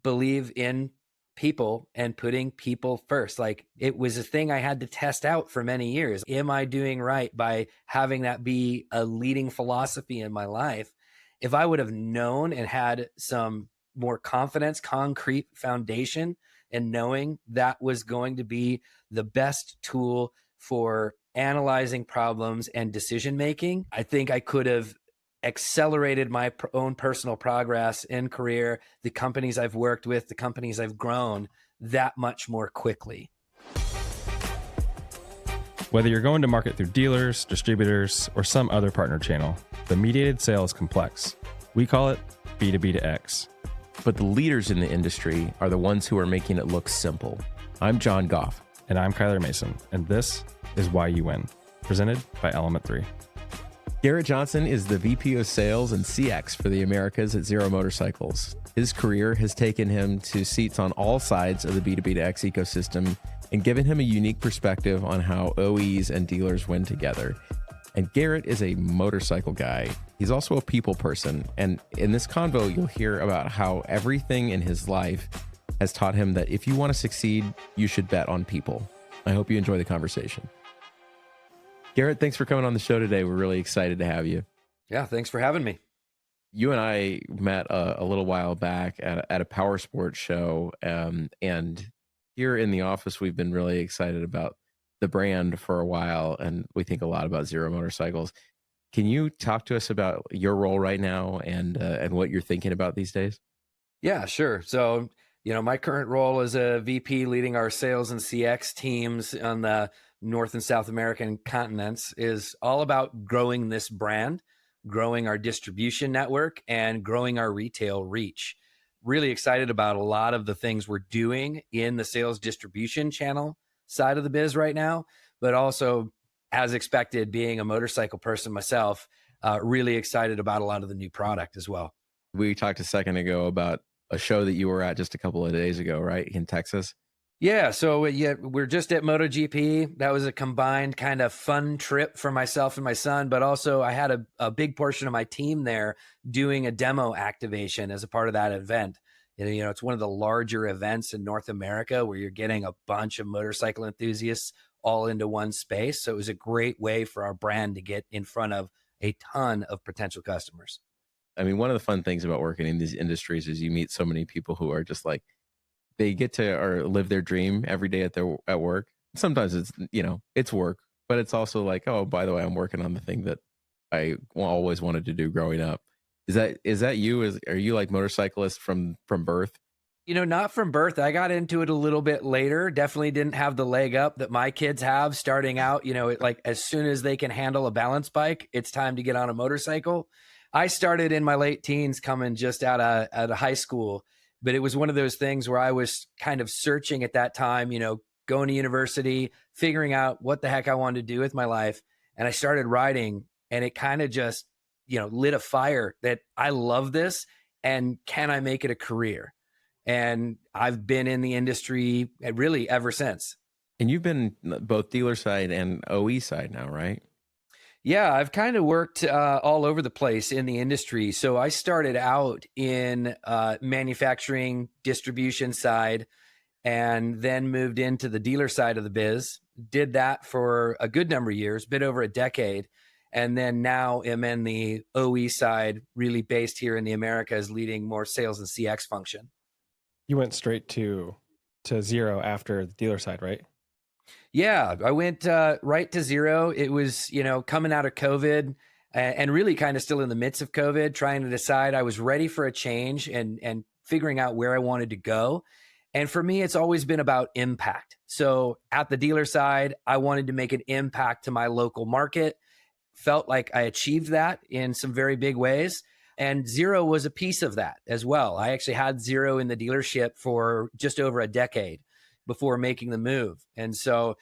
believe in people and putting people first. Like, it was a thing I had to test out for many years. Am I doing right by having that be a leading philosophy in my life? If I would have known and had some more confidence, concrete foundation, and knowing that was going to be the best tool for analyzing problems and decision making, I think I could have accelerated my own personal progress in career, the companies I've worked with, the companies I've grown, that much more quickly. Whether you're going to market through dealers, distributors, or some other partner channel, the mediated sale is complex. We call it B2B to X. But the leaders in the industry are the ones who are making it look simple. I'm John Goff. And I'm Kyler Mason, and this is Why You Win, presented by Element 3. Garrett Johnson is the VP of Sales and CX for the Americas at Zero Motorcycles. His career has taken him to seats on all sides of the B2B to X ecosystem and given him a unique perspective on how OEs and dealers win together. And Garrett is a motorcycle guy. He's also a people person. And in this convo, you'll hear about how everything in his life has taught him that if you want to succeed, you should bet on people. I hope you enjoy the conversation. Garrett, thanks for coming on the show today. We're really excited to have you. Yeah, thanks for having me. You and I met a little while back at a power sports show. And here in the office, we've been really excited about the brand for a while, and we think a lot about Zero Motorcycles. Can you talk to us about your role right now and what you're thinking about these days? Yeah, sure. So, my current role as a VP leading our sales and CX teams on the North and South American continents is all about growing this brand, growing our distribution network, and growing our retail reach. Really excited about a lot of the things we're doing in the sales distribution channel side of the biz right now, but also, as expected, being a motorcycle person myself, really excited about a lot of the new product as well. We talked a second ago about a show that you were at just a couple of days ago, right? In Texas. Yeah. So we're just at MotoGP. That was a combined kind of fun trip for myself and my son, but also I had a big portion of my team there doing a demo activation as a part of that event. It's one of the larger events in North America where you're getting a bunch of motorcycle enthusiasts all into one space. So it was a great way for our brand to get in front of a ton of potential customers. I mean, one of the fun things about working in these industries is you meet so many people who are just like, they get to or live their dream every day at work. Sometimes it's, it's work, but it's also like, oh, by the way, I'm working on the thing that I always wanted to do growing up. Is that you? Are you like motorcyclist from birth? Not from birth. I got into it a little bit later. Definitely didn't have the leg up that my kids have starting out. Like as soon as they can handle a balance bike, it's time to get on a motorcycle. I started in my late teens coming just out of high school, but it was one of those things where I was kind of searching at that time, going to university, figuring out what the heck I wanted to do with my life. And I started riding, and it kind of just, lit a fire that I love this, and can I make it a career? And I've been in the industry really ever since. And you've been both dealer side and OE side now, right? Yeah, I've kind of worked all over the place in the industry. So I started out in manufacturing distribution side and then moved into the dealer side of the biz. Did that for a good number of years, bit over a decade. And then now am in the OE side, really based here in the Americas, leading more sales and CX function. You went straight to Zero after the dealer side, right? Yeah, I went right to Zero. It was, coming out of COVID and really kind of still in the midst of COVID, trying to decide. I was ready for a change and figuring out where I wanted to go. And for me, it's always been about impact. So at the dealer side, I wanted to make an impact to my local market. Felt like I achieved that in some very big ways. And Zero was a piece of that as well. I actually had Zero in the dealership for just over a decade before making the move. And so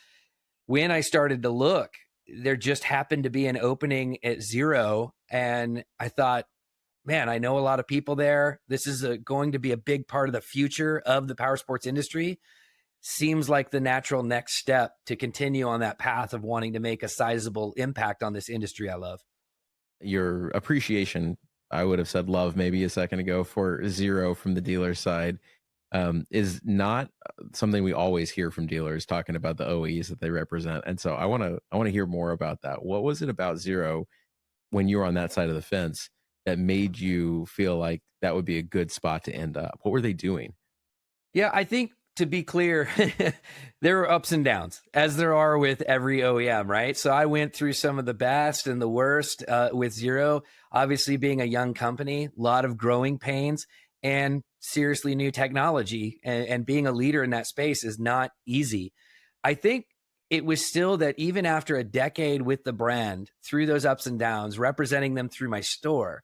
when I started to look, there just happened to be an opening at Zero. And I thought, man, I know a lot of people there. This is going to be a big part of the future of the power sports industry. Seems like the natural next step to continue on that path of wanting to make a sizable impact on this industry I love. Your appreciation, I would have said love maybe a second ago, for Zero from the dealer side is not something we always hear from dealers talking about the OEs that they represent. And so I want to hear more about that. What was it about Zero when you were on that side of the fence that made you feel like that would be a good spot to end up? What were they doing? Yeah, I think to be clear, there were ups and downs, as there are with every OEM, right? So I went through some of the best and the worst with Zero. Obviously, being a young company, a lot of growing pains and seriously new technology. And being a leader in that space is not easy. I think it was still that even after a decade with the brand, through those ups and downs, representing them through my store,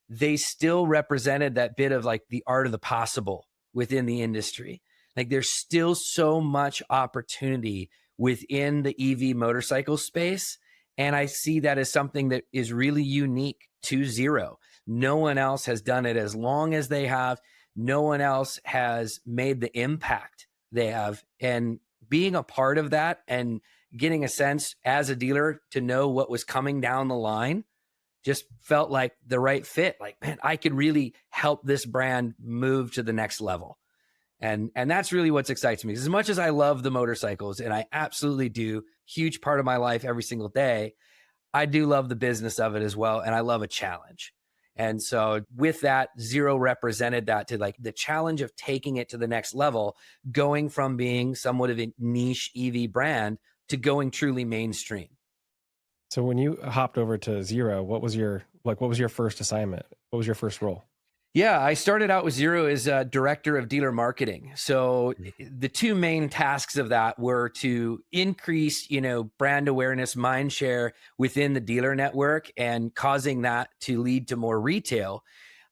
they still represented that bit of like the art of the possible within the industry. Like there's still so much opportunity within the EV motorcycle space. And I see that as something that is really unique to Zero. No one else has done it as long as they have. No one else has made the impact they have. And being a part of that and getting a sense as a dealer to know what was coming down the line just felt like the right fit. Like, man, I could really help this brand move to the next level. And that's really what excites me. As much as I love the motorcycles, and I absolutely do, huge part of my life every single day, I do love the business of it as well. And I love a challenge. And so with that, Zero represented that, to like the challenge of taking it to the next level, going from being somewhat of a niche EV brand to going truly mainstream. So when you hopped over to Zero, what was your first assignment? What was your first role? Yeah, I started out with Zero as a director of dealer marketing. So the two main tasks of that were to increase, brand awareness, mind share within the dealer network and causing that to lead to more retail.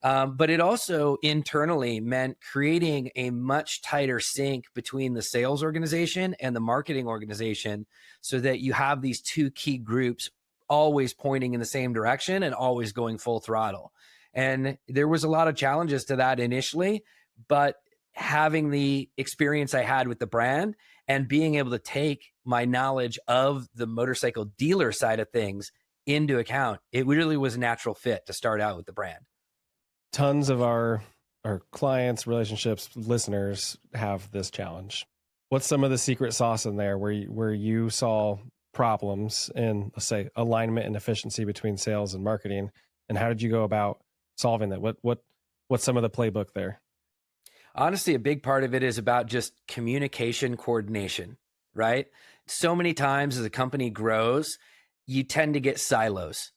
But it also internally meant creating a much tighter sync between the sales organization and the marketing organization so that you have these two key groups always pointing in the same direction and always going full throttle. And there was a lot of challenges to that initially, but having the experience I had with the brand and being able to take my knowledge of the motorcycle dealer side of things into account, it really was a natural fit to start out with the brand. Tons of our clients, relationships, listeners have this challenge. What's some of the secret sauce in there where you saw problems in, let's say, alignment and efficiency between sales and marketing, and how did you go about solving that? What's some of the playbook there? Honestly, a big part of it is about just communication coordination, right? So many times as a company grows, you tend to get silos.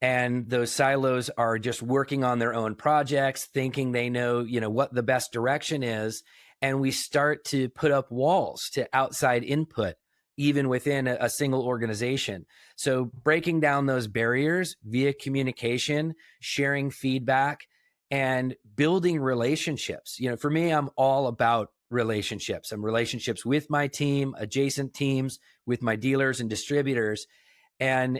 And those silos are just working on their own projects, thinking they know, what the best direction is. And we start to put up walls to outside input, even within a single organization. So breaking down those barriers via communication, sharing feedback, and building relationships. For me, I'm all about relationships. I'm relationships with my team, adjacent teams, with my dealers and distributors, and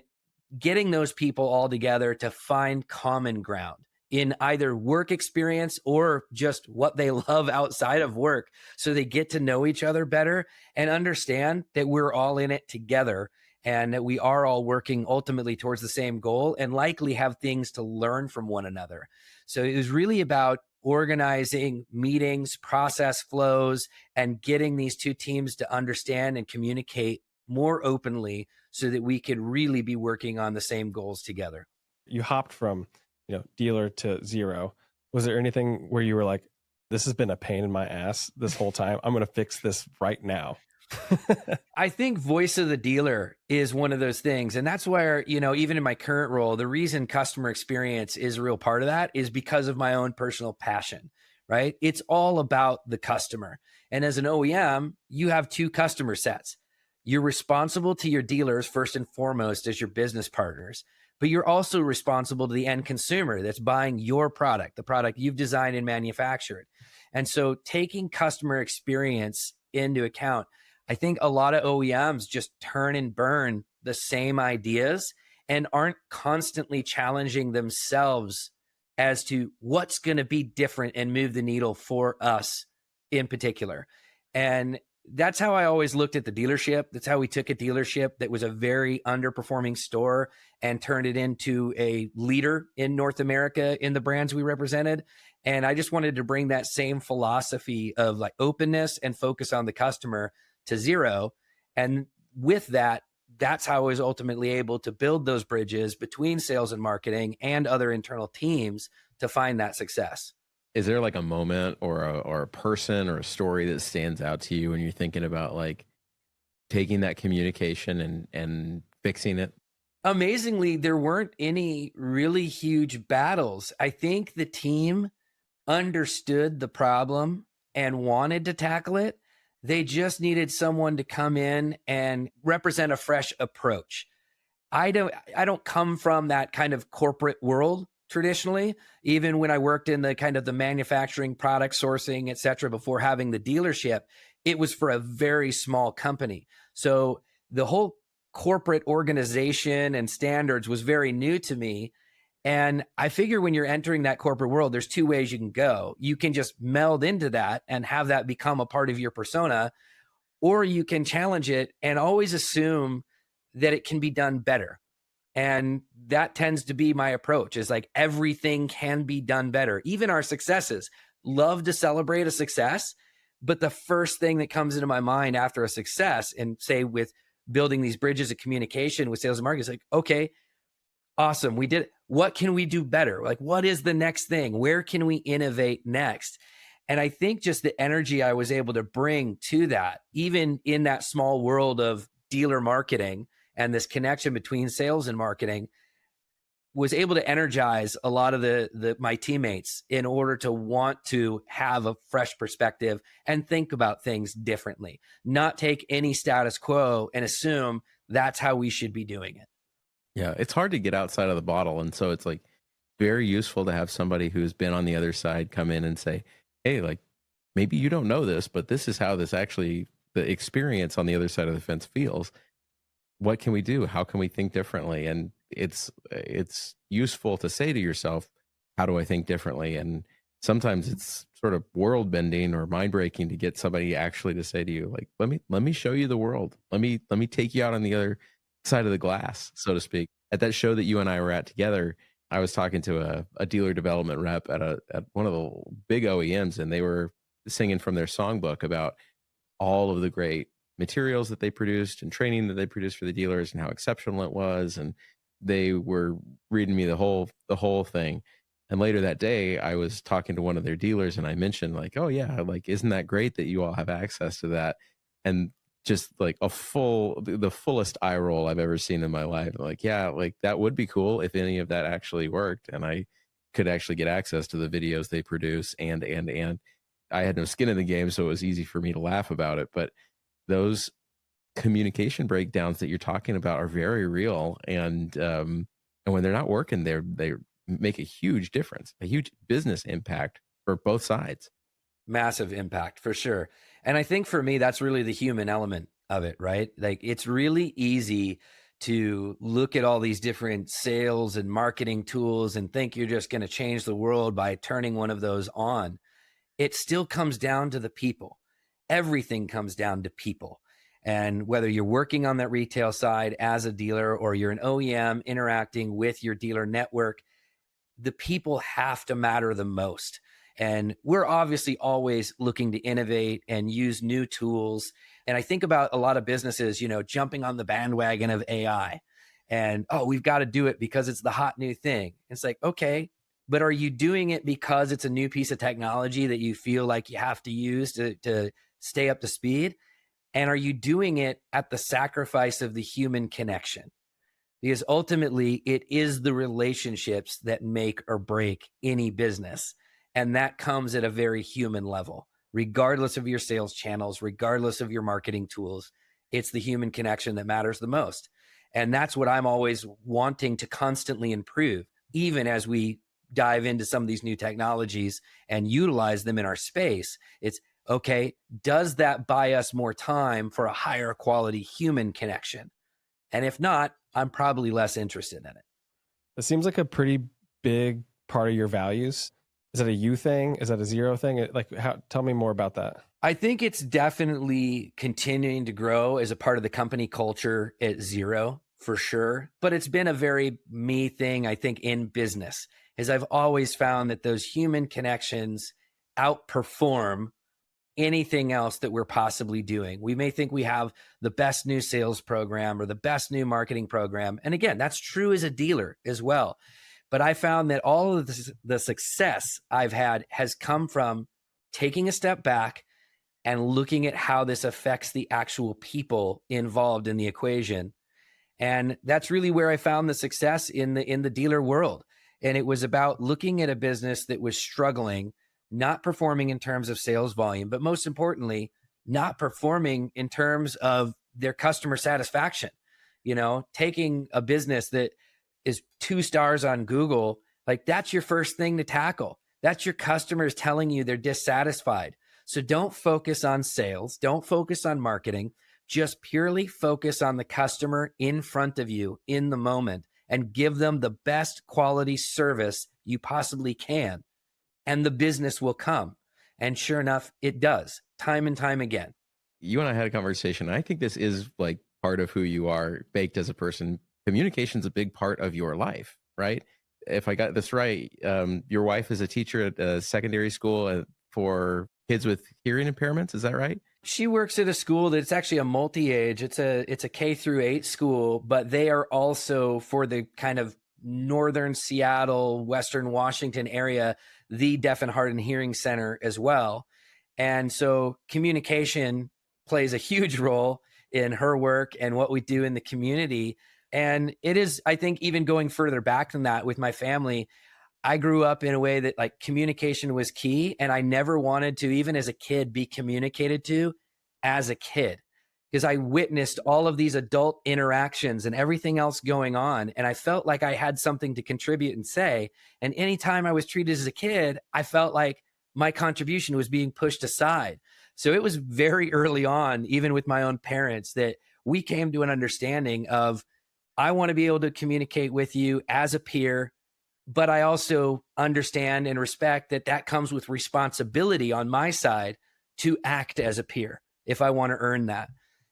getting those people all together to find common ground in either work experience or just what they love outside of work, so they get to know each other better and understand that we're all in it together and that we are all working ultimately towards the same goal and likely have things to learn from one another. So it was really about organizing meetings, process flows, and getting these two teams to understand and communicate more openly so that we could really be working on the same goals together. You hopped from dealer to Zero. Was there anything where you were like, this has been a pain in my ass this whole time, I'm going to fix this right now? I think voice of the dealer is one of those things. And that's where, even in my current role, the reason customer experience is a real part of that is because of my own personal passion, right? It's all about the customer. And as an OEM, you have two customer sets. You're responsible to your dealers first and foremost as your business partners, but you're also responsible to the end consumer that's buying your product, the product you've designed and manufactured. And so taking customer experience into account, I think a lot of OEMs just turn and burn the same ideas and aren't constantly challenging themselves as to what's going to be different and move the needle for us in particular. And that's how I always looked at the dealership. That's how we took a dealership that was a very underperforming store and turned it into a leader in North America in the brands we represented. And I just wanted to bring that same philosophy of like openness and focus on the customer to zero. And with that, that's how I was ultimately able to build those bridges between sales and marketing and other internal teams to find that success. Is there like a moment or a person or a story that stands out to you when you're thinking about like taking that communication and fixing it? Amazingly, there weren't any really huge battles. I think the team understood the problem and wanted to tackle it. They just needed someone to come in and represent a fresh approach. I don't come from that kind of corporate world traditionally. Even when I worked in the kind of the manufacturing, product sourcing, et cetera, before having the dealership, it was for a very small company. So the whole corporate organization and standards was very new to me. And I figure when you're entering that corporate world, there's two ways you can go. You can just meld into that and have that become a part of your persona, or you can challenge it and always assume that it can be done better. And that tends to be my approach, is like everything can be done better. Even our successes, love to celebrate a success. But the first thing that comes into my mind after a success, and say with building these bridges of communication with sales and marketing, is like, okay, awesome, we did it. What can we do better? Like, what is the next thing? Where can we innovate next? And I think just the energy I was able to bring to that, even in that small world of dealer marketing and this connection between sales and marketing, was able to energize a lot of my teammates in order to want to have a fresh perspective and think about things differently, not take any status quo and assume that's how we should be doing it. Yeah, it's hard to get outside of the bottle. And so it's like very useful to have somebody who's been on the other side come in and say, hey, like maybe you don't know this, but this is how this actually, the experience on the other side of the fence feels. What can we do? How can we think differently? And it's useful to say to yourself, how do I think differently? And sometimes it's sort of world bending or mind breaking to get somebody actually to say to you, like, let me show you the world. Let me take you out on the other side of the glass, so to speak. At that show that you and I were at together, I was talking to a dealer development rep at one of the big OEMs, and they were singing from their songbook about all of the great materials that they produced and training that they produced for the dealers and how exceptional it was. And they were reading me the whole thing. And later that day, I was talking to one of their dealers and I mentioned like, oh yeah, like, isn't that great that you all have access to that? And just like the fullest eye roll I've ever seen in my life. Like, yeah, like that would be cool if any of that actually worked. And I could actually get access to the videos they produce and I had no skin in the game. So it was easy for me to laugh about it. But those communication breakdowns that you're talking about are very real. And when they're not working, they make a huge difference, a huge business impact for both sides. Massive impact for sure. And I think for me, that's really the human element of it, right? Like it's really easy to look at all these different sales and marketing tools and think you're just going to change the world by turning one of those on. It still comes down to the people. Everything comes down to people. And whether you're working on that retail side as a dealer or you're an OEM interacting with your dealer network, the people have to matter the most. And we're obviously always looking to innovate and use new tools. And I think about a lot of businesses, jumping on the bandwagon of AI and, oh, we've got to do it because it's the hot new thing. It's like, okay, but are you doing it because it's a new piece of technology that you feel like you have to use to stay up to speed? And are you doing it at the sacrifice of the human connection? Because ultimately, it is the relationships that make or break any business. And that comes at a very human level, regardless of your sales channels, regardless of your marketing tools. It's the human connection that matters the most. And that's what I'm always wanting to constantly improve, even as we dive into some of these new technologies and utilize them in our space. It's okay, does that buy us more time for a higher quality human connection? And if not, I'm probably less interested in it. It seems like a pretty big part of your values. Is that a you thing? Is that a zero thing? Tell me more about that. I think it's definitely continuing to grow as a part of the company culture at Zero for sure. But it's been a very me thing, I think, in business. is I've always found that those human connections outperform anything else that we're possibly doing. We may think we have the best new sales program or the best new marketing program. And again, that's true as a dealer as well. But I found that all of the success I've had has come from taking a step back and looking at how this affects the actual people involved in the equation. And that's really where I found the success in the dealer world. And it was about looking at a business that was struggling, not performing in terms of sales volume, but most importantly, not performing in terms of their customer satisfaction. You know, taking a business that is 2 stars on Google, like that's your first thing to tackle. That's your customers telling you they're dissatisfied. So don't focus on sales. Don't focus on marketing. Just purely focus on the customer in front of you in the moment and give them the best quality service you possibly can. And the business will come. And sure enough, it does time and time again. You and I had a conversation. I think this is like part of who you are, baked as a person. Communication's a big part of your life, right? If I got this right, your wife is a teacher at a secondary school for kids with hearing impairments. Is that right? She works at a school that's actually a multi-age. It's a K through 8 school, but they are also for the kind of northern Seattle, Western Washington area, the Deaf and Hard and Hearing Center as well. And so communication plays a huge role in her work and what we do in the community. And it is, I think, even going further back than that with my family, I grew up in a way that like communication was key. And I never wanted to, even as a kid, be communicated to as a kid, because I witnessed all of these adult interactions and everything else going on. And I felt like I had something to contribute and say. And anytime I was treated as a kid, I felt like my contribution was being pushed aside. So it was very early on, even with my own parents, that we came to an understanding of, I want to be able to communicate with you as a peer, but I also understand and respect that that comes with responsibility on my side to act as a peer if I want to earn that.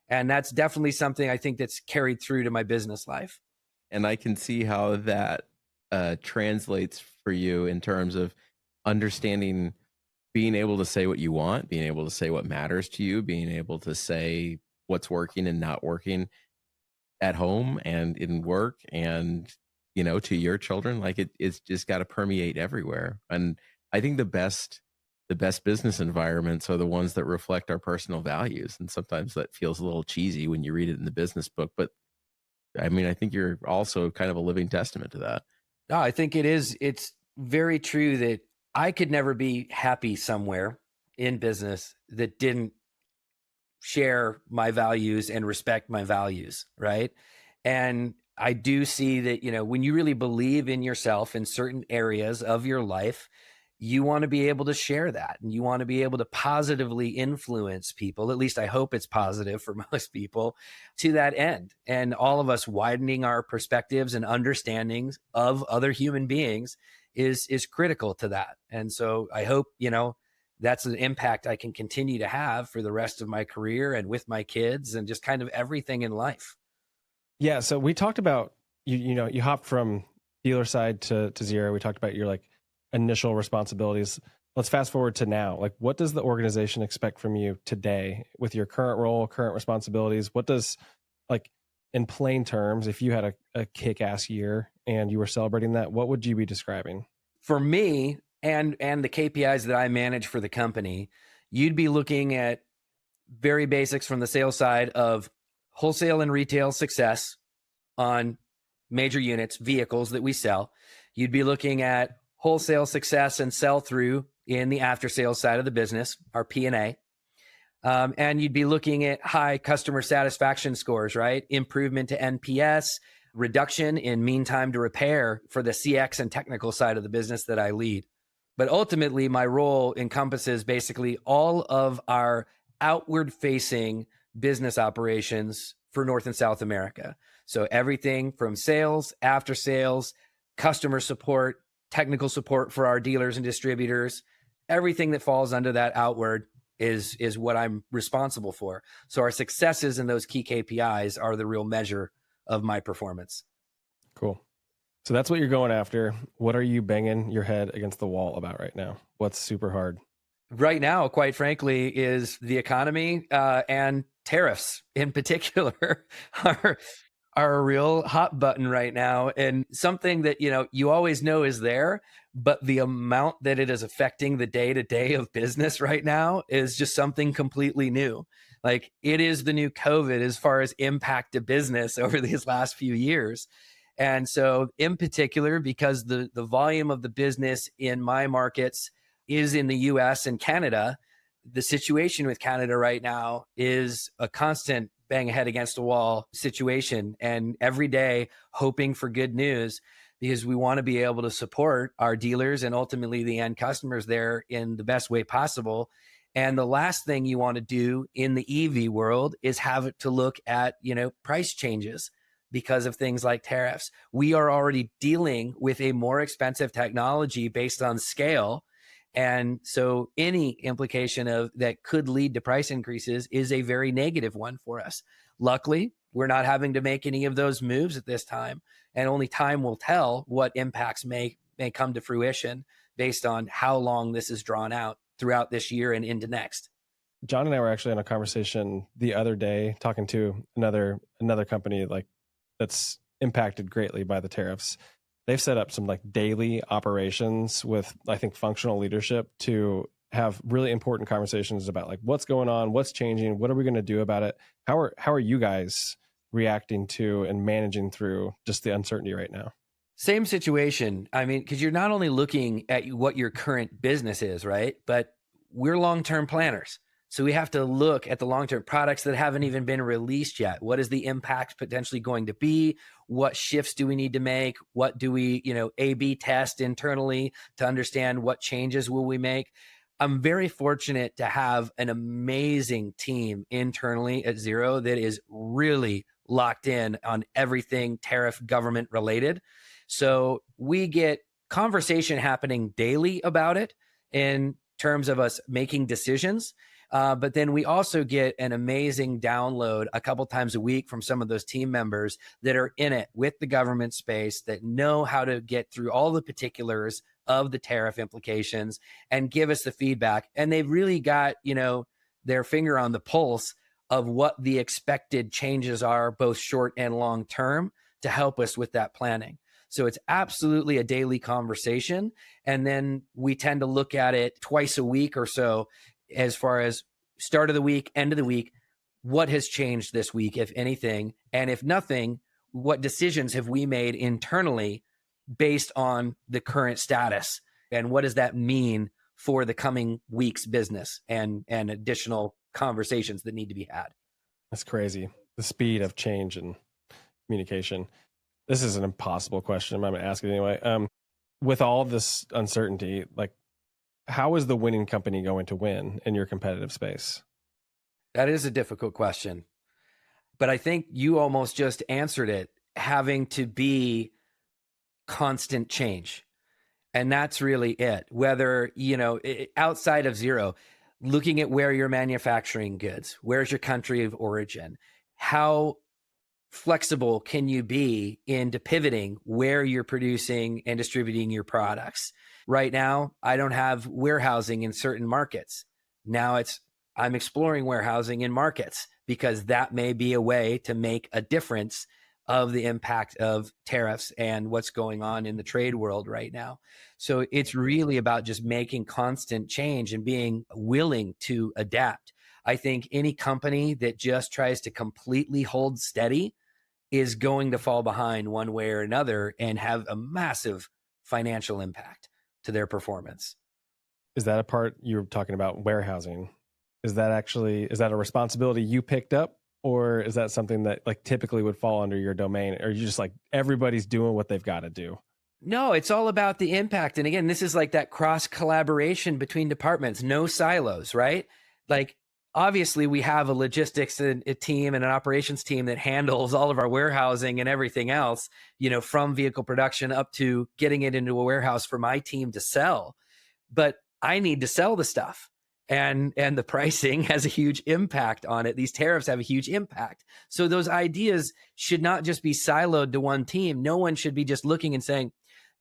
And that's definitely something I think that's carried through to my business life. And I can see how that translates for you in terms of understanding, being able to say what you want, being able to say what matters to you, being able to say what's working and not working at home and in work and, you know, to your children. Like it's just got to permeate everywhere. And I think the best business environments are the ones that reflect our personal values. And sometimes that feels a little cheesy when you read it in the business book, but I mean, I think you're also kind of a living testament to that. No, I think it is. It's very true that I could never be happy somewhere in business that didn't share my values and respect my values, right? And I do see that, you know, when you really believe in yourself in certain areas of your life, you want to be able to share that and you want to be able to positively influence people. At least I hope it's positive for most people to that end. And all of us widening our perspectives and understandings of other human beings is critical to that. And so I hope, you know, that's an impact I can continue to have for the rest of my career and with my kids and just kind of everything in life. Yeah. So we talked about, you know, you hopped from dealer side to zero. We talked about your like initial responsibilities. Let's fast forward to now. Like, what does the organization expect from you today with your current role, current responsibilities? What does, like, in plain terms, if you had a kick-ass year and you were celebrating that, what would you be describing? For me and the KPIs that I manage for the company, you'd be looking at very basics from the sales side of wholesale and retail success on major units, vehicles that we sell. You'd be looking at wholesale success and sell through in the after sales side of the business, our P&A. And you'd be looking at high customer satisfaction scores, right? Improvement to NPS, reduction in mean time to repair for the CX and technical side of the business that I lead. But ultimately, my role encompasses basically all of our outward facing business operations for North and South America. So everything from sales, after sales, customer support, technical support for our dealers and distributors, everything that falls under that outward is what I'm responsible for. So our successes in those key KPIs are the real measure of my performance. Cool. So that's what you're going after. What are you banging your head against the wall about right now? What's super hard? Right now, quite frankly, is the economy and tariffs in particular are a real hot button right now, and something that you always know is there, but the amount that it is affecting the day to day of business right now is just something completely new. Like, it is the new COVID as far as impact to business over these last few years. And so, in particular, because the volume of the business in my markets is in the US and Canada, the situation with Canada right now is a constant bang a head against a wall situation. And every day hoping for good news, because we want to be able to support our dealers and ultimately the end customers there in the best way possible. And the last thing you want to do in the EV world is have it to look at, price changes because of things like tariffs. We are already dealing with a more expensive technology based on scale. And so any implication of that could lead to price increases is a very negative one for us. Luckily, we're not having to make any of those moves at this time, and only time will tell what impacts may come to fruition based on how long this is drawn out throughout this year and into next. John and I were actually on a conversation the other day talking to another company like that's impacted greatly by the tariffs. They've set up some like daily operations with, I think, functional leadership to have really important conversations about like what's going on, what's changing, what are we going to do about it? How are you guys reacting to and managing through just the uncertainty right now? Same situation. I mean, because you're not only looking at what your current business is, right? But we're long-term planners. So we have to look at the long-term products that haven't even been released yet. What is the impact potentially going to be? What shifts do we need to make? What do we, A/B test internally to understand what changes will we make? I'm very fortunate to have an amazing team internally at Zero that is really locked in on everything tariff government related. So we get conversation happening daily about it in terms of us making decisions. But then we also get an amazing download a couple times a week from some of those team members that are in it with the government space, that know how to get through all the particulars of the tariff implications and give us the feedback. And they've really got, their finger on the pulse of what the expected changes are, both short and long term, to help us with that planning. So it's absolutely a daily conversation. And then we tend to look at it twice a week or so, as far as start of the week, end of the week, what has changed this week, if anything? And if nothing, what decisions have we made internally based on the current status? And what does that mean for the coming week's business and additional conversations that need to be had? That's crazy. The speed of change and communication. This is an impossible question. I'm going to ask it anyway. With all this uncertainty, like, how is the winning company going to win in your competitive space? That is a difficult question, but I think you almost just answered it, having to be constant change. And that's really it. Whether, outside of Zero, looking at where you're manufacturing goods, where's your country of origin, how flexible can you be into pivoting where you're producing and distributing your products? Right now, I don't have warehousing in certain markets. Now I'm exploring warehousing in markets because that may be a way to make a difference of the impact of tariffs and what's going on in the trade world right now. So it's really about just making constant change and being willing to adapt. I think any company that just tries to completely hold steady is going to fall behind one way or another and have a massive financial impact to their performance. Is that a part you're talking about, warehousing? Is that a responsibility you picked up, or is that something that like typically would fall under your domain? Or are you just like everybody's doing what they've got to do? No, it's all about the impact. And again, this is like that cross collaboration between departments, no silos, right? Like, obviously we have a logistics and a team and an operations team that handles all of our warehousing and everything else, from vehicle production up to getting it into a warehouse for my team to sell. But I need to sell the stuff. and the pricing has a huge impact on it. These tariffs have a huge impact. So those ideas should not just be siloed to one team. No one should be just looking and saying,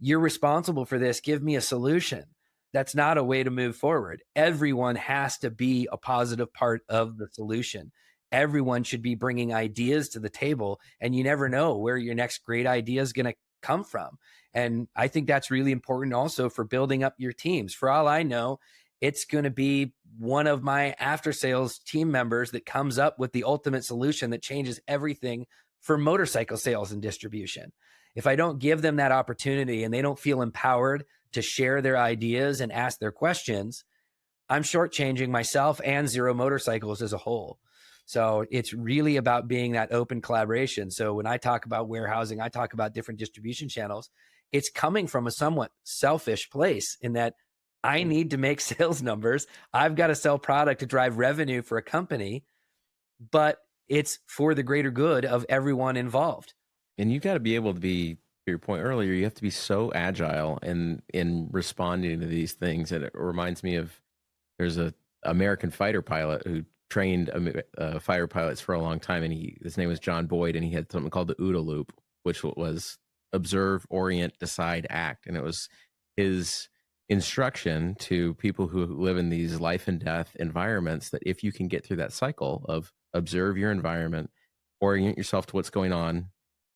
you're responsible for this, give me a solution. That's not a way to move forward. Everyone has to be a positive part of the solution. Everyone should be bringing ideas to the table, and you never know where your next great idea is going to come from. And I think that's really important also for building up your teams. For all I know, it's going to be one of my after sales team members that comes up with the ultimate solution that changes everything for motorcycle sales and distribution. If I don't give them that opportunity and they don't feel empowered to share their ideas and ask their questions, I'm shortchanging myself and Zero Motorcycles as a whole. So it's really about being that open collaboration. So when I talk about warehousing, I talk about different distribution channels. It's coming from a somewhat selfish place in that I need to make sales numbers. I've got to sell product to drive revenue for a company, but it's for the greater good of everyone involved. And you've got to be able to be, to your point earlier, you have to be so agile in responding to these things. And it reminds me of, there's a American fighter pilot who trained fighter pilots for a long time, and his name was John Boyd, and he had something called the OODA loop, which was observe, orient, decide, act. And it was his instruction to people who live in these life and death environments that if you can get through that cycle of observe your environment, orient yourself to what's going on,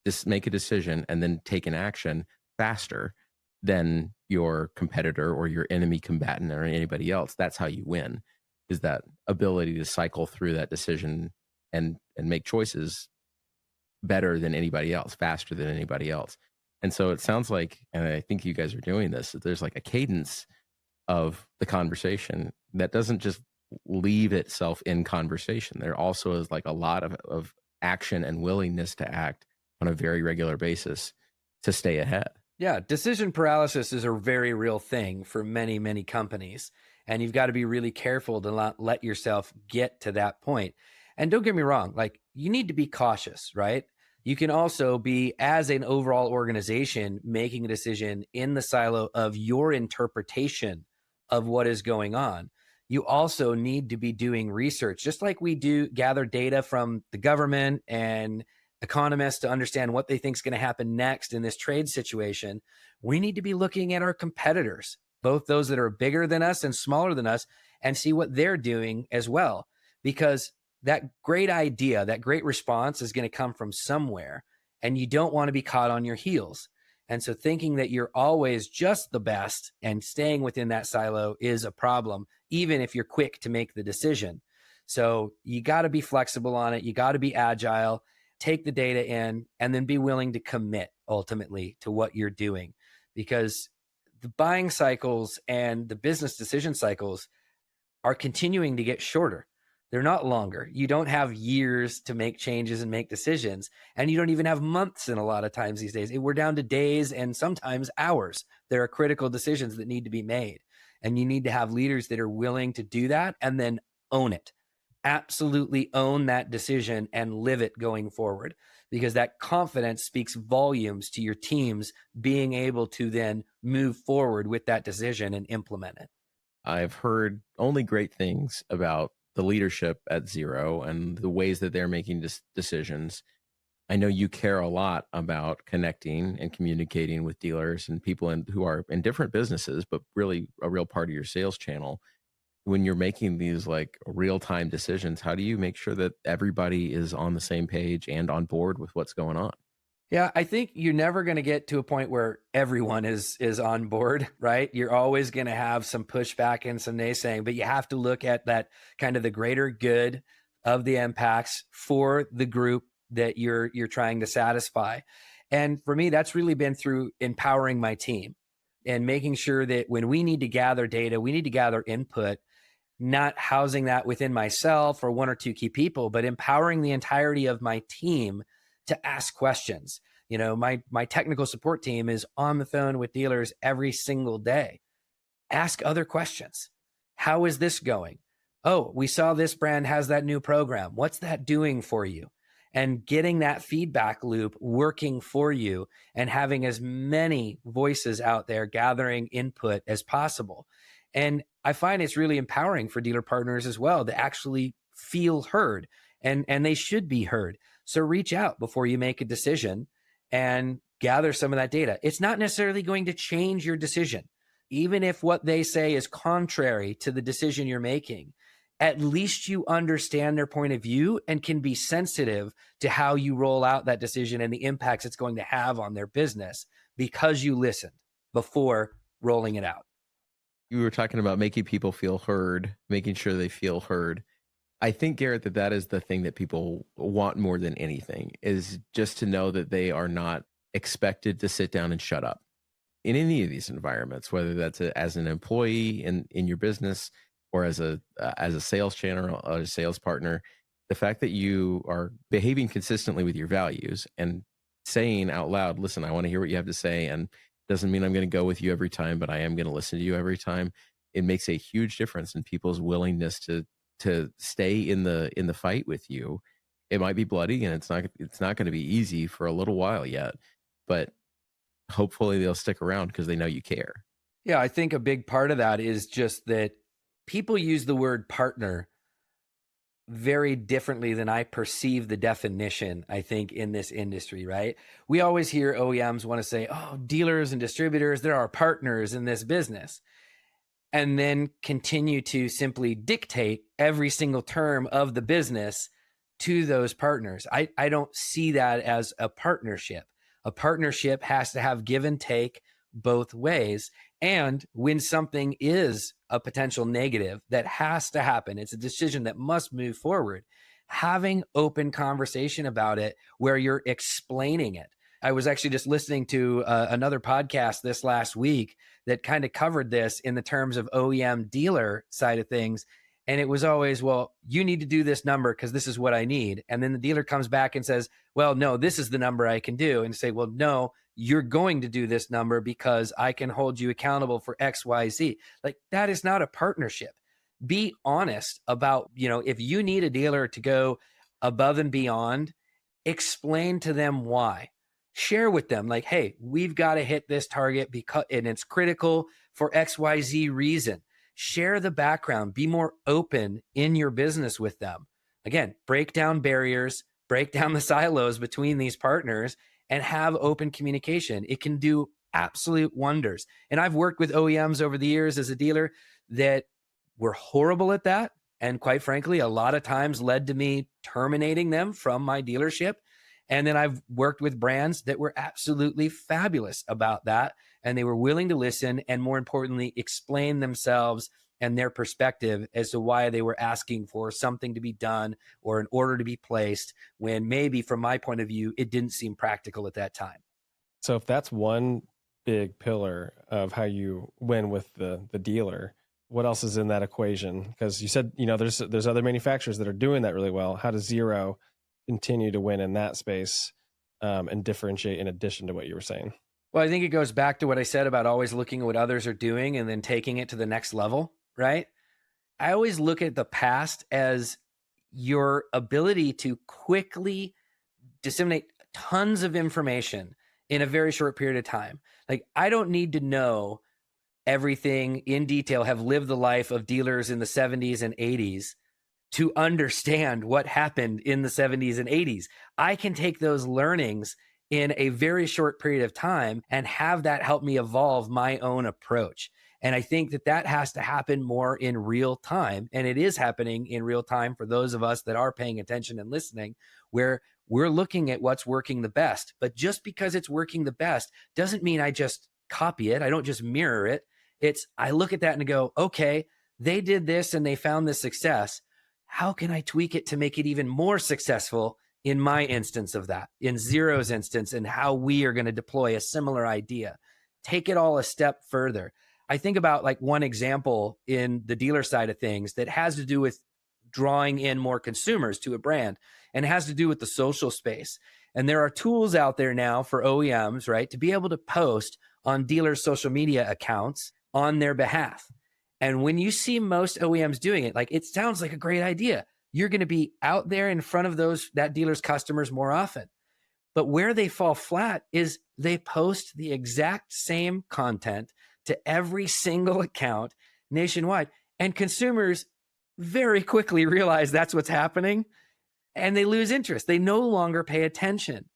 just make a decision, and then take an action faster than your competitor or your enemy combatant or anybody else, that's how you win, is that ability to cycle through that decision and make choices better than anybody else, faster than anybody else. And so it sounds like, and I think you guys are doing this, that there's like a cadence of the conversation that doesn't just leave itself in conversation. There also is like a lot of action and willingness to act on a very regular basis to stay ahead. Yeah, decision paralysis is a very real thing for many, many companies. And you've got to be really careful to not let yourself get to that point. And don't get me wrong, like you need to be cautious, right? You can also be, as an overall organization, making a decision in the silo of your interpretation of what is going on. You also need to be doing research, just like we do gather data from the government and economists to understand what they think is going to happen next in this trade situation. We need to be looking at our competitors, both those that are bigger than us and smaller than us, and see what they're doing as well. Because that great idea, that great response is going to come from somewhere, and you don't want to be caught on your heels. And so thinking that you're always just the best and staying within that silo is a problem, even if you're quick to make the decision. So you got to be flexible on it. You got to be agile, take the data in, and then be willing to commit ultimately to what you're doing, because the buying cycles and the business decision cycles are continuing to get shorter. They're not longer. You don't have years to make changes and make decisions, and you don't even have months in a lot of times these days. We're down to days and sometimes hours. There are critical decisions that need to be made, and you need to have leaders that are willing to do that and then own it. Absolutely own that decision and live it going forward, because that confidence speaks volumes to your teams being able to then move forward with that decision and implement it. I've heard only great things about the leadership at Zero and the ways that they're making decisions. I know you care a lot about connecting and communicating with dealers and people who are in different businesses, but really a real part of your sales channel. When you're making these like real-time decisions, how do you make sure that everybody is on the same page and on board with what's going on? Yeah, I think you're never going to get to a point where everyone is on board, right? You're always going to have some pushback and some naysaying, but you have to look at that kind of the greater good of the impacts for the group that you're trying to satisfy. And for me, that's really been through empowering my team and making sure that when we need to gather data, we need to gather input, not housing that within myself or one or two key people, but empowering the entirety of my team to ask questions. You know, my technical support team is on the phone with dealers every single day. Ask other questions. How is this going? Oh, we saw this brand has that new program. What's that doing for you? And getting that feedback loop working for you and having as many voices out there gathering input as possible. And I find it's really empowering for dealer partners as well to actually feel heard, and they should be heard. So reach out before you make a decision and gather some of that data. It's not necessarily going to change your decision. Even if what they say is contrary to the decision you're making, at least you understand their point of view and can be sensitive to how you roll out that decision and the impacts it's going to have on their business because you listened before rolling it out. You were talking about making people feel heard, making sure they feel heard. I think, Garrett, that is the thing that people want more than anything, is just to know that they are not expected to sit down and shut up in any of these environments, whether that's as an employee in your business or as a sales channel or a sales partner. The fact that you are behaving consistently with your values and saying out loud, listen, I want to hear what you have to say, and doesn't mean I'm going to go with you every time, but I am going to listen to you every time. It makes a huge difference in people's willingness to stay in the fight with you. It might be bloody, and it's not going to be easy for a little while yet, but hopefully they'll stick around because they know you care. Yeah, I think a big part of that is just that people use the word partner very differently than I perceive the definition, I think, in this industry, right? We always hear OEMs want to say, oh, dealers and distributors, they're our partners in this business, and then continue to simply dictate every single term of the business to those partners. I don't see that as a partnership. A partnership has to have give and take both ways. And when something is a potential negative that has to happen, it's a decision that must move forward, having open conversation about it where you're explaining it. I was actually just listening to another podcast this last week that kind of covered this in the terms of OEM dealer side of things. And it was always, well, you need to do this number because this is what I need. And then the dealer comes back and says, well, no, this is the number I can do. And say, well, no, you're going to do this number because I can hold you accountable for X, Y, Z. Like, that is not a partnership. Be honest about, if you need a dealer to go above and beyond, explain to them why. Share with them, like, hey, we've got to hit this target because, and it's critical for X, Y, Z reason. Share the background, be more open in your business with them. Again, break down barriers, break down the silos between these partners, and have open communication. It can do absolute wonders. And I've worked with OEMs over the years as a dealer that were horrible at that. And quite frankly, a lot of times led to me terminating them from my dealership. And then I've worked with brands that were absolutely fabulous about that. And they were willing to listen and, more importantly, explain themselves and their perspective as to why they were asking for something to be done or an order to be placed when maybe, from my point of view, it didn't seem practical at that time. So if that's one big pillar of how you win with the dealer, what else is in that equation? Because you said, there's other manufacturers that are doing that really well. How does Zero continue to win in that space and differentiate in addition to what you were saying? Well, I think it goes back to what I said about always looking at what others are doing and then taking it to the next level, right? I always look at the past as your ability to quickly disseminate tons of information in a very short period of time. Like, I don't need to know everything in detail, have lived the life of dealers in the 70s and 80s to understand what happened in the 70s and 80s. I can take those learnings in a very short period of time and have that help me evolve my own approach. And I think that has to happen more in real time. And it is happening in real time for those of us that are paying attention and listening, where we're looking at what's working the best. But just because it's working the best doesn't mean I just copy it. I don't just mirror it. I look at that and go, okay, they did this and they found this success. How can I tweak it to make it even more successful in my instance of that, in Zero's instance, and how we are going to deploy a similar idea? Take it all a step further. I think about like one example in the dealer side of things that has to do with drawing in more consumers to a brand and has to do with the social space. And there are tools out there now for OEMs, right, to be able to post on dealers' social media accounts on their behalf. And when you see most OEMs doing it, like, it sounds like a great idea. You're going to be out there in front of that dealer's customers more often. But where they fall flat is they post the exact same content to every single account, nationwide. And consumers very quickly realize that's what's happening and they lose interest. They no longer pay attention.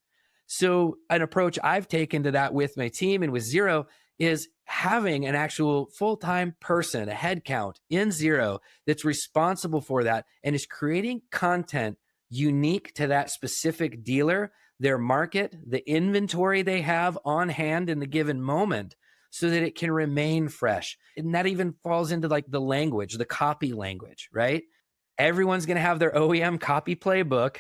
So an approach I've taken to that with my team and with Zero is having an actual full-time person, a headcount in Zero that's responsible for that and is creating content unique to that specific dealer, their market, the inventory they have on hand in the given moment, so that it can remain fresh. And that even falls into like the language, the copy language, right? Everyone's going to have their OEM copy playbook.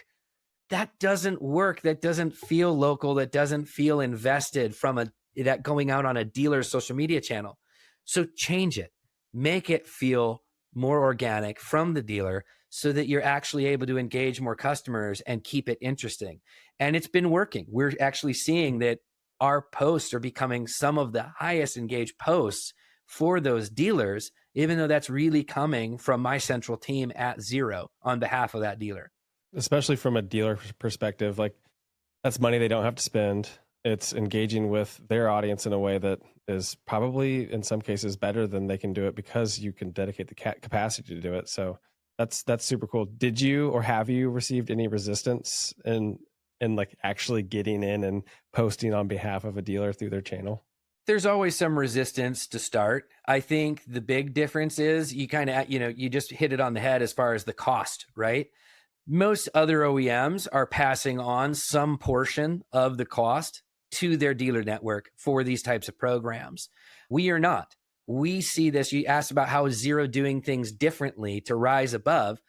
That doesn't work. That doesn't feel local. That doesn't feel invested from that going out on a dealer's social media channel. So change it, make it feel more organic from the dealer so that you're actually able to engage more customers and keep it interesting. And it's been working. We're actually seeing that our posts are becoming some of the highest engaged posts for those dealers, even though that's really coming from my central team at Zero on behalf of that dealer. Especially from a dealer perspective, like that's money they don't have to spend. It's engaging with their audience in a way that is probably in some cases better than they can do it because you can dedicate the capacity to do it. So that's super cool. Did you or have you received any resistance in like actually getting in and posting on behalf of a dealer through their channel? There's always some resistance to start. I think the big difference is you kind of, you just hit it on the head as far as the cost, right? Most other OEMs are passing on some portion of the cost to their dealer network for these types of programs. We are not. We see this. You asked about how is Zero doing things differently to rise above.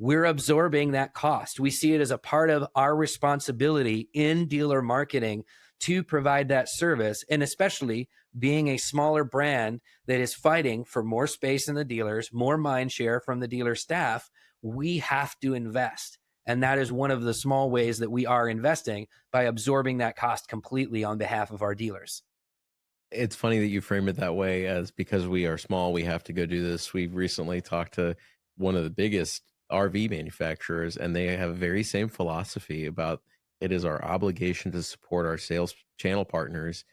We're absorbing that cost. We see it as a part of our responsibility in dealer marketing to provide that service, and especially being a smaller brand that is fighting for more space in the dealers, more mind share from the dealer staff, we have to invest. And that is one of the small ways that we are investing by absorbing that cost completely on behalf of our dealers. It's funny that you frame it that way, as because we are small, we have to go do this. We've recently talked to one of the biggest RV manufacturers, and they have a very same philosophy about it is our obligation to support our sales channel partners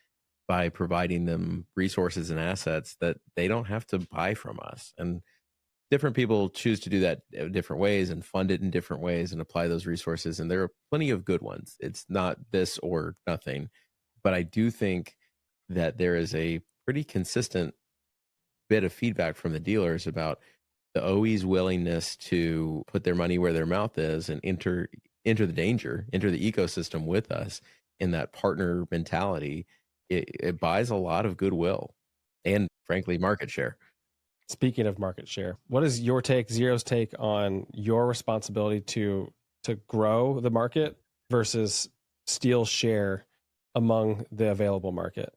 by providing them resources and assets that they don't have to buy from us. And different people choose to do that different ways and fund it in different ways and apply those resources. And there are plenty of good ones. It's not this or nothing. But I do think that there is a pretty consistent bit of feedback from the dealers about the OE's willingness to put their money where their mouth is and enter the ecosystem with us in that partner mentality. It buys a lot of goodwill and, frankly, market share. Speaking of market share, what is your take, Zero's take on your responsibility to grow the market versus steal share among the available market?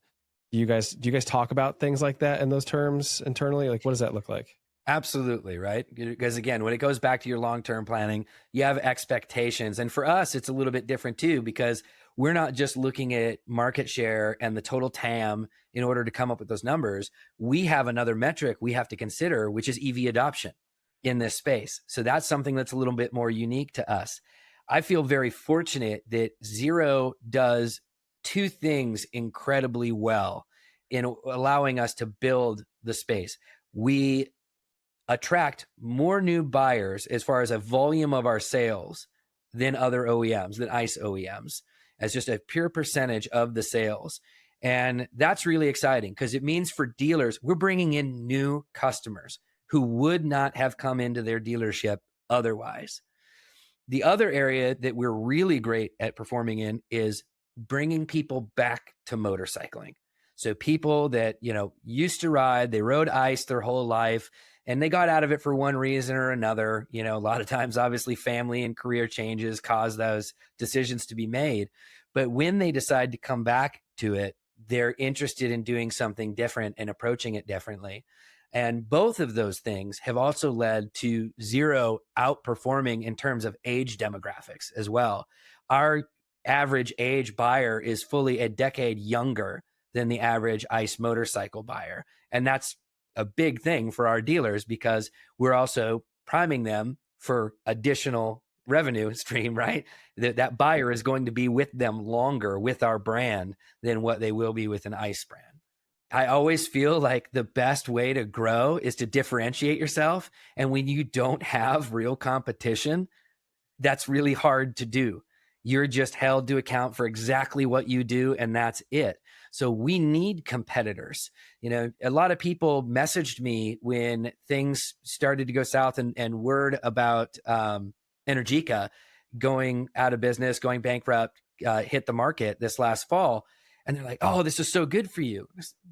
Do you guys talk about things like that in those terms internally? Like, what does that look like? Absolutely, right? Because again, when it goes back to your long-term planning, you have expectations. And for us, it's a little bit different too, because we're not just looking at market share and the total TAM in order to come up with those numbers. We have another metric we have to consider, which is EV adoption in this space. So that's something that's a little bit more unique to us. I feel very fortunate that Zero does two things incredibly well in allowing us to build the space. We attract more new buyers as far as a volume of our sales than other OEMs, than ICE OEMs, as just a pure percentage of the sales. And that's really exciting because it means for dealers, we're bringing in new customers who would not have come into their dealership otherwise. The other area that we're really great at performing in is bringing people back to motorcycling. So people that, used to ride, they rode ICE their whole life, and they got out of it for one reason or another. A lot of times, obviously, family and career changes cause those decisions to be made. But when they decide to come back to it, they're interested in doing something different and approaching it differently. And both of those things have also led to Zero outperforming in terms of age demographics as well. Our average age buyer is fully a decade younger than the average ICE motorcycle buyer. And that's a big thing for our dealers because we're also priming them for additional revenue stream, right? That buyer is going to be with them longer with our brand than what they will be with an ICE brand. I always feel like the best way to grow is to differentiate yourself. And when you don't have real competition, that's really hard to do. You're just held to account for exactly what you do, and that's it. So we need competitors. A lot of people messaged me when things started to go south and word about Energica going out of business, going bankrupt, hit the market this last fall. And they're like, oh, this is so good for you.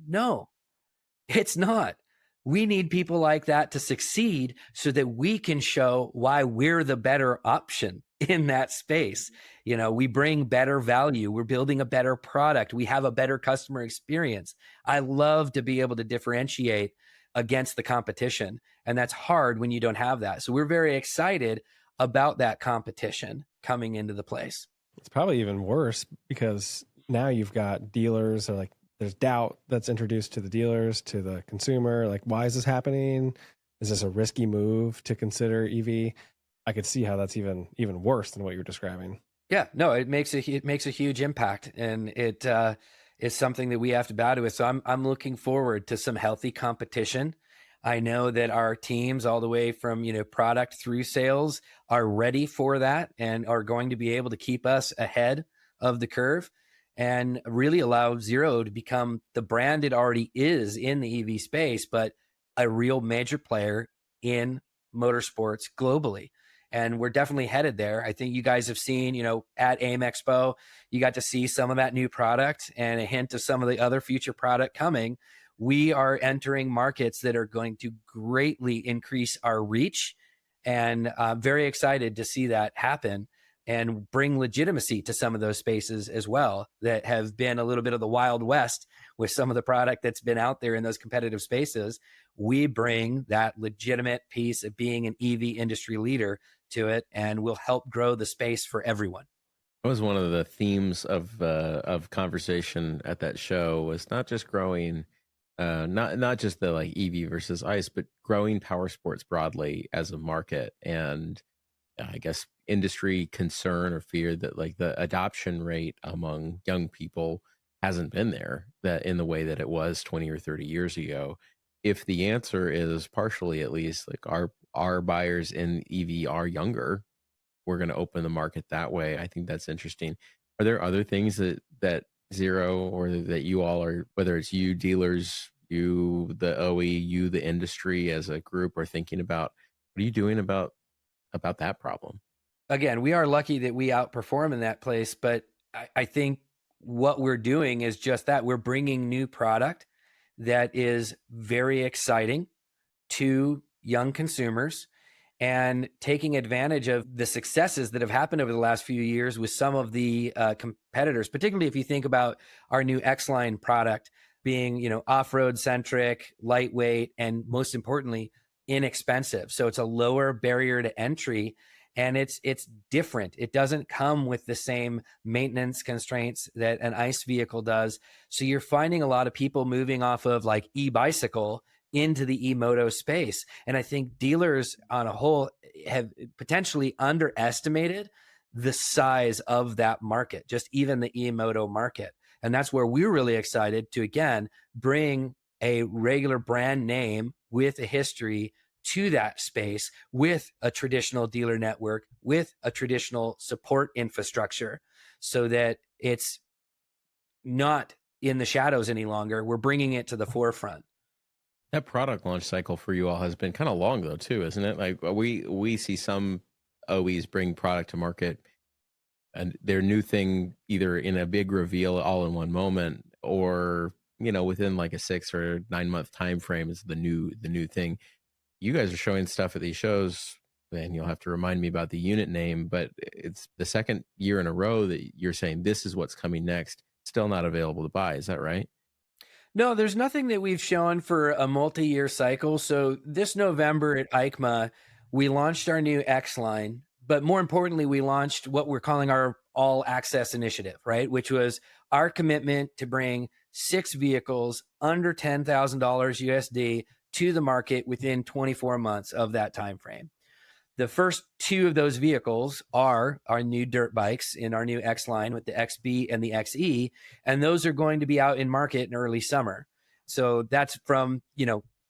No, it's not. We need people like that to succeed so that we can show why we're the better option in that space. We bring better value. We're building a better product. We have a better customer experience. I love to be able to differentiate against the competition. And that's hard when you don't have that. So we're very excited about that competition coming into the place. It's probably even worse because now you've got dealers, or like there's doubt that's introduced to the dealers, to the consumer. Like, why is this happening? Is this a risky move to consider EV? I could see how that's even worse than what you're describing. Yeah, no, it makes a huge impact, and it is something that we have to battle with. So I'm looking forward to some healthy competition. I know that our teams, all the way from product through sales, are ready for that and are going to be able to keep us ahead of the curve and really allow Zero to become the brand it already is in the EV space, but a real major player in motorsports globally. And we're definitely headed there. I think you guys have seen, at AIM Expo, you got to see some of that new product and a hint of some of the other future product coming. We are entering markets that are going to greatly increase our reach, and I'm very excited to see that happen and bring legitimacy to some of those spaces as well that have been a little bit of the Wild West with some of the product that's been out there in those competitive spaces. We bring that legitimate piece of being an EV industry leader to it, and will help grow the space for everyone. That was one of the themes of conversation at that show, was not just growing, not just the like EV versus ICE, but growing power sports broadly as a market. And I guess industry concern or fear that like the adoption rate among young people hasn't been there that in the way that it was 20 or 30 years ago. If the answer is partially, at least, like our buyers in EV are younger, we're going to open the market that way. I think that's interesting. Are there other things that Zero, or that you all are, whether it's you dealers, you the OE, you the industry as a group, are thinking about? What are you doing about that problem? Again, we are lucky that we outperform in that place, but I think what we're doing is just that. We're bringing new product that is very exciting to young consumers and taking advantage of the successes that have happened over the last few years with some of the competitors, particularly if you think about our new X-Line product being, off-road centric, lightweight, and most importantly, inexpensive. So it's a lower barrier to entry, and it's different. It doesn't come with the same maintenance constraints that an ICE vehicle does. So you're finding a lot of people moving off of like e-bicycle into the E-Moto space. And I think dealers on a whole have potentially underestimated the size of that market, just even the E-Moto market. And that's where we're really excited to, again, bring a regular brand name with a history to that space, with a traditional dealer network, with a traditional support infrastructure, so that it's not in the shadows any longer. We're bringing it to the forefront. That product launch cycle for you all has been kind of long though too, isn't it? Like we see some OEs bring product to market and their new thing either in a big reveal all in one moment, or within like a 6 or 9 month time frame is the new thing. You guys are showing stuff at these shows, and you'll have to remind me about the unit name, but it's the second year in a row that you're saying this is what's coming next, still not available to buy. Is that right? No, there's nothing that we've shown for a multi-year cycle. So this November at EICMA, we launched our new X-Line, but more importantly, we launched what we're calling our All Access Initiative, right? Which was our commitment to bring 6 vehicles under $10,000 USD to the market within 24 months of that time frame. The first 2 of those vehicles are our new dirt bikes in our new X line with the XB and the XE, and those are going to be out in market in early summer. So that's from,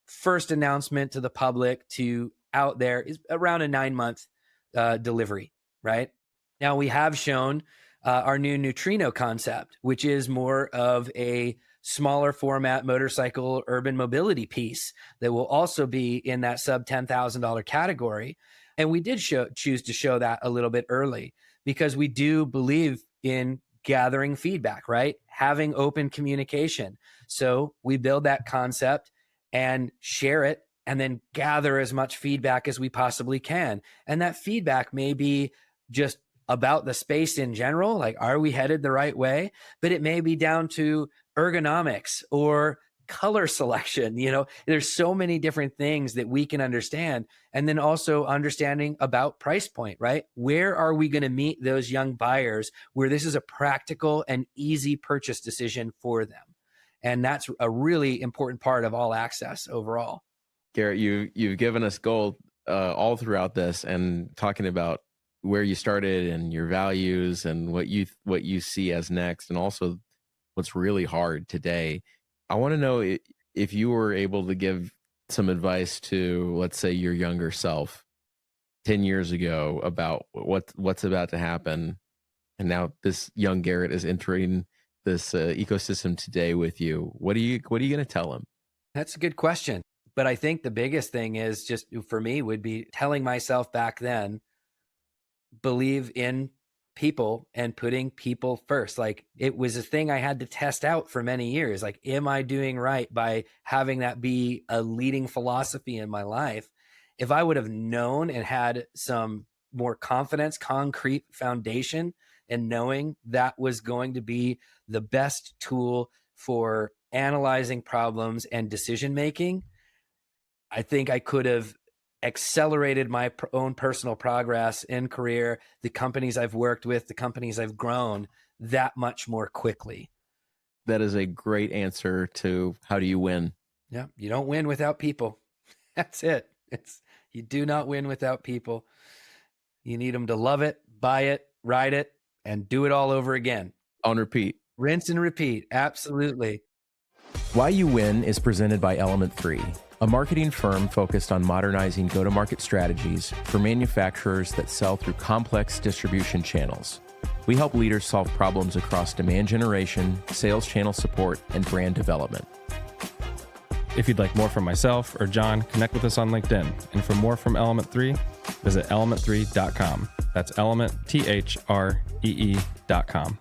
first announcement to the public to out there is around a 9-month delivery, right? Now we have shown our new Neutrino concept, which is more of a smaller format motorcycle urban mobility piece that will also be in that sub $10,000 category. And we did choose to show that a little bit early because we do believe in gathering feedback, right? Having open communication. So we build that concept and share it and then gather as much feedback as we possibly can. And that feedback may be just about the space in general, like, are we headed the right way? But it may be down to ergonomics or color selection. There's so many different things that we can understand. And then also understanding about price point, right? Where are we going to meet those young buyers where this is a practical and easy purchase decision for them? And that's a really important part of All Access overall. Garrett, you've given us gold all throughout this, and talking about where you started and your values and what you see as next, and also what's really hard today. I want to know if you were able to give some advice to, let's say, your younger self 10 years ago about what's about to happen. And now this young Garrett is entering this ecosystem today with you. What are you going to tell him? That's a good question. But I think the biggest thing is just for me would be telling myself back then, believe in people and putting people first. Like, it was a thing I had to test out for many years. Like, am I doing right by having that be a leading philosophy in my life? If I would have known and had some more confidence, concrete foundation, and knowing that was going to be the best tool for analyzing problems and decision making, I think I could have accelerated my own personal progress in career, the companies I've worked with, the companies I've grown, that much more quickly. That is a great answer to how do you win? Yeah, you don't win without people. That's it. You do not win without people. You need them to love it, buy it, ride it, and do it all over again. On repeat. Rinse and repeat. Absolutely. Why You Win is presented by Element 3, a marketing firm focused on modernizing go-to-market strategies for manufacturers that sell through complex distribution channels. We help leaders solve problems across demand generation, sales channel support, and brand development. If you'd like more from myself or John, connect with us on LinkedIn. And for more from Element 3, visit element3.com. That's elementthree.com.